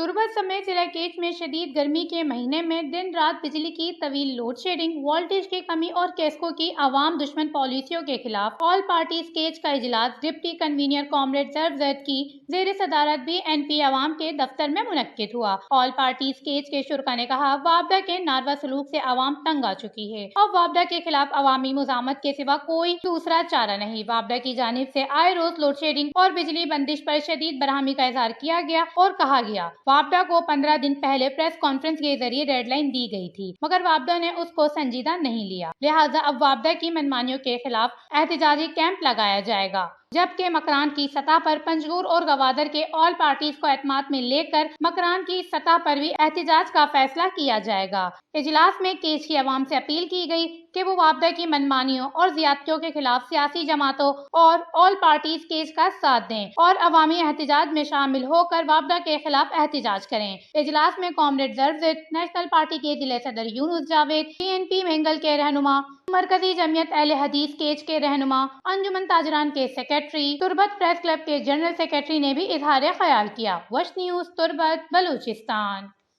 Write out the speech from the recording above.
تربت سمیت ضلع کیچ میں شدید گرمی کے مہینے میں دن رات بجلی کی طویل لوڈ شیڈنگ، وولٹیج کی کمی اور کیسکو کی عوام دشمن پالیسیوں کے خلاف آل پارٹیز کیچ کا اجلاس ڈپٹی کنوینر کامریڈ ظرف زید کی زیر صدارت بی این پی عوام کے دفتر میں منعقد ہوا۔ آل پارٹیز کیچ کے شرکاء نے کہا، وابڈا کے ناروا سلوک سے عوام تنگ آ چکی ہے اور وابڈا کے خلاف عوامی مزاحمت کے سوا کوئی دوسرا چارہ نہیں۔ وابڈا کی جانب سے آئے روز لوڈ شیڈنگ اور بجلی بندش پر شدید برہمی کا اظہار کیا گیا اور کہا گیا وابڈا کو 15 دن پہلے پریس کانفرنس کے ذریعے ڈیڈ لائن دی گئی تھی، مگر وابڈا نے اس کو سنجیدہ نہیں لیا، لہٰذا اب وابڈا کی منمانیوں کے خلاف احتجاجی کیمپ لگایا جائے گا، جبکہ مکران کی سطح پر پنجگور اور گوادر کے آل پارٹیز کو اعتماد میں لے کر مکران کی سطح پر بھی احتجاج کا فیصلہ کیا جائے گا۔ اجلاس میں کیچ کی عوام سے اپیل کی گئی کہ وہ وابڈا کی منمانیوں اور زیادتیوں کے خلاف سیاسی جماعتوں اور آل پارٹیز کیچ کا ساتھ دیں اور عوامی احتجاج میں شامل ہو کر وابڈا کے خلاف احتجاج کریں۔ اجلاس میں کامریڈ ظرف زید، نیشنل پارٹی کے ضلع صدر Younis Javed, B N P Mengal کے رہنما، مرکزی جمعیت اہل حدیث کیچ کے رہنما، انجمن تاجران کے سیکریٹری، تربت پریس کلب کے جنرل سیکریٹری نے بھی اظہار خیال کیا۔ وش نیوز، تربت، بلوچستان۔